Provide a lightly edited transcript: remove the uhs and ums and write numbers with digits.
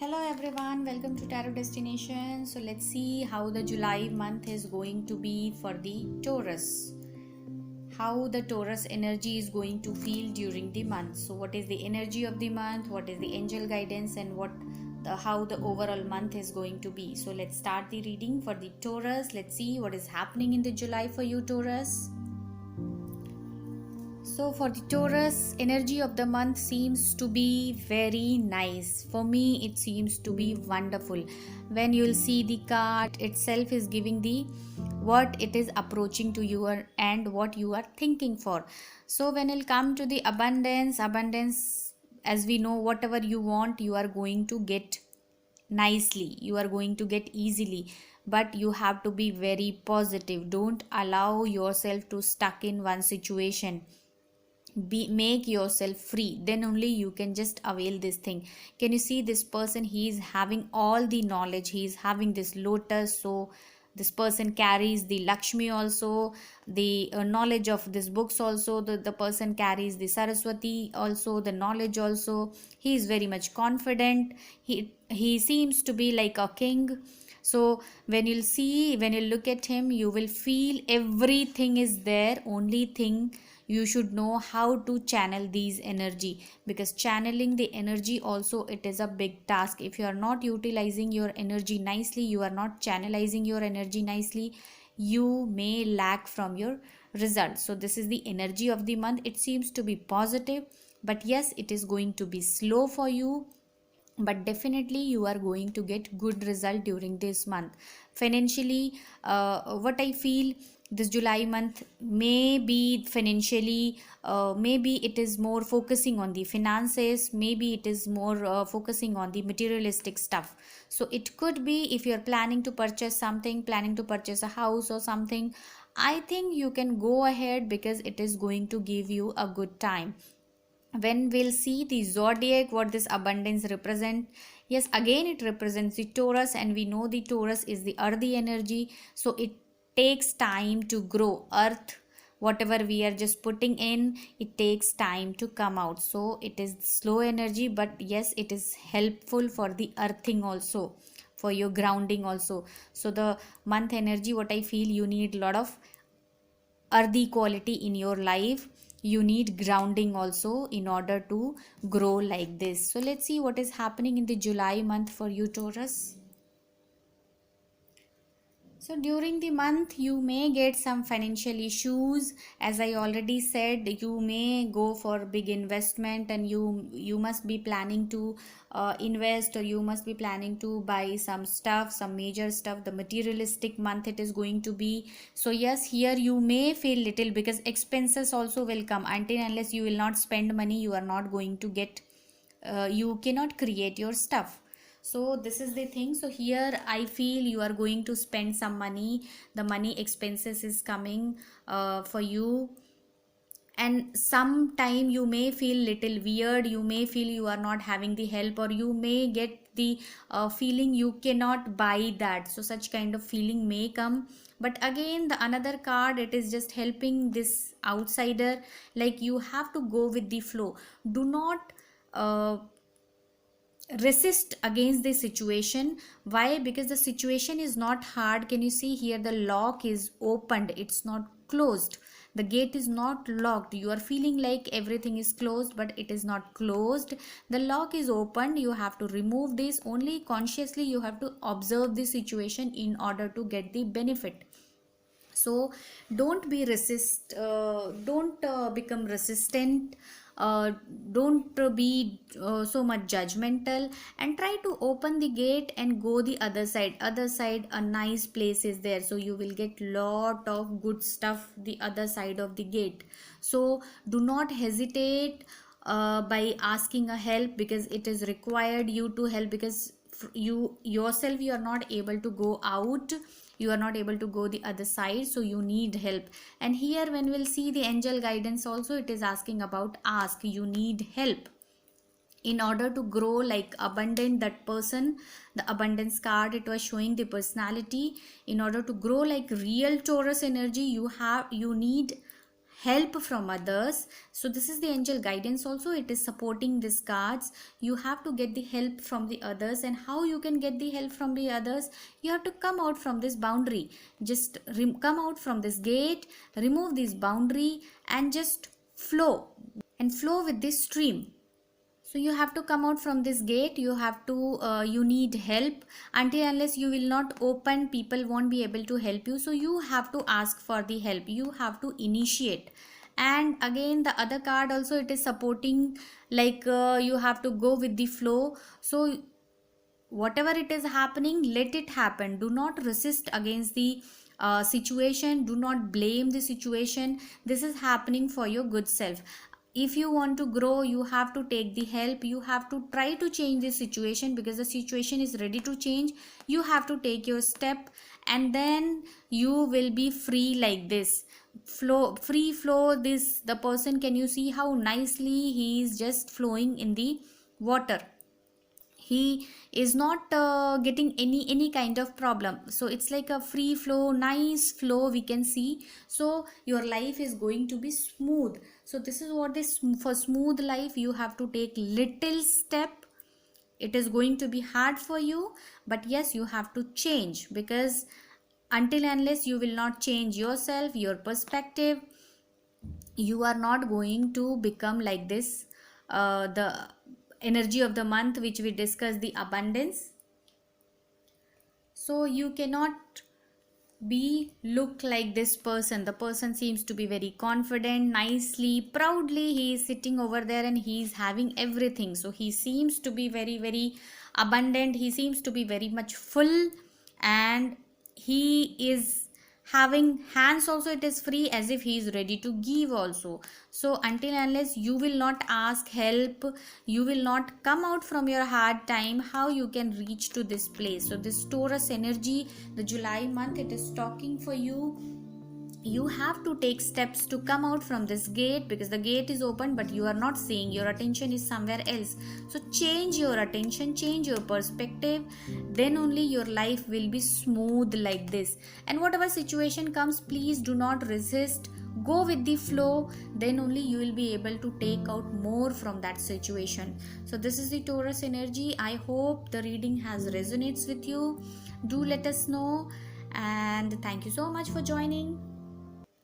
Hello everyone, welcome to Tarot Destination. So let's see how the July month is going to be for the Taurus. How the Taurus energy is going to feel during the month. So what is the energy of the month? What is the angel guidance and how the overall month is going to be. So let's start the reading for the Taurus. Let's see what is happening in the July for you Taurus. So for the Taurus, energy of the month seems to be very nice. For me, it seems to be wonderful. When you'll see the card itself is giving the what it is approaching to you and what you are thinking for. So when it'll come to the abundance, as we know, whatever you want, you are going to get nicely, you are going to get easily, but you have to be very positive. Don't allow yourself to stuck in one situation. Make yourself free, then only you can just avail this thing. Can you see this person? He is having all the knowledge, he is having this lotus, so this person carries the Lakshmi also, the knowledge of these books also, the person carries the Saraswati also, the knowledge also. He is very much confident, he seems to be like a king. So when you look at him, you will feel everything is there. Only thing, you should know how to channel these energy, because channeling the energy also, it is a big task. If you are not utilizing your energy nicely, you are not channelizing your energy nicely, you may lack from your results. So this is the energy of the month. It seems to be positive, but yes, it is going to be slow for you, but definitely you are going to get good result during this month. Financially, what I feel, this July month may be financially, maybe it is more focusing on the finances, maybe it is more focusing on the materialistic stuff. So it could be, if you are planning to purchase something, planning to purchase a house or something, I think you can go ahead, because it is going to give you a good time. When we'll see the zodiac, what this abundance represent, yes, again it represents the Taurus, and we know the Taurus is the earthy energy, so it takes time to grow. Earth, whatever we are just putting in, it takes time to come out. So it is slow energy, but yes, it is helpful for the earthing also, for your grounding also. So the month energy, what I feel, you need a lot of earthy quality in your life. You need grounding also in order to grow like this. So let's see what is happening in the July month for you Taurus. So during the month, you may get some financial issues. As I already said, you may go for big investment, and you must be planning to invest, or you must be planning to buy some stuff, some major stuff. The materialistic month it is going to be. So yes, here you may feel little, because expenses also will come. Until unless you will not spend money, you are not going to get, you cannot create your stuff. So this is the thing. So here I feel you are going to spend some money, the money expenses is coming for you, and sometime you may feel little weird, you may feel you are not having the help, or you may get the feeling you cannot buy that. So such kind of feeling may come. But again, the another card, it is just helping this outsider, like you have to go with the flow. Do not resist against the situation. Why? Because the situation is not hard. Can you see here, the lock is opened, it's not closed. The gate is not locked. You are feeling like everything is closed, but it is not closed. The lock is opened. You have to remove this. Only consciously you have to observe the situation in order to get the benefit. So don't be resist, don't become resistant, uh, don't be so much judgmental, and try to open the gate and go the other side. A nice place is there, so you will get lot of good stuff the other side of the gate. So do not hesitate by asking a help, because it is required you to help, because you yourself, you are not able to go out, you are not able to go the other side, so you need help. And here when we'll see the angel guidance also, it is asking about, ask, you need help in order to grow like abundant. That person, the abundance card, it was showing the personality. In order to grow like real Taurus energy, you need help from others. So this is the angel guidance also, it is supporting these cards. You have to get the help from the others. And how you can get the help from the others? You have to come out from this boundary, just come out from this gate, remove this boundary, and just flow, and flow with this stream. So you have to come out from this gate. You have to you need help. Until unless you will not open, people won't be able to help you. So you have to ask for the help, you have to initiate. And again, the other card also, it is supporting, like you have to go with the flow. So whatever it is happening, let it happen. Do not resist against the situation. Do not blame the situation. This is happening for your good self. If you want to grow, you have to take the help. You have to try to change the situation, because the situation is ready to change. You have to take your step, and then you will be free like this. Flow, free flow. This, the person, can you see how nicely he is just flowing in the water? He is not getting any kind of problem. So it's like a free flow, nice flow we can see. So your life is going to be smooth. So this is what this, for smooth life you have to take little step. It is going to be hard for you, but yes, you have to change, because until unless you will not change yourself, your perspective, you are not going to become like this. The energy of the month which we discussed, the abundance. So you cannot be look like this person. The person seems to be very confident, nicely, proudly he is sitting over there, and he is having everything. So he seems to be very abundant, he seems to be very much full, and he is having hands also, it is free, as if he is ready to give also. So until unless you will not ask help, you will not come out from your hard time, how you can reach to this place? So this Taurus energy, the July month, it is talking for you. You have to take steps to come out from this gate, because the gate is open but you are not seeing, your attention is somewhere else. So change your attention, change your perspective, then only your life will be smooth like this. And whatever situation comes, please do not resist, go with the flow, then only you will be able to take out more from that situation. So this is the Taurus energy. I hope the reading has resonates with you. Do let us know, and thank you so much for joining.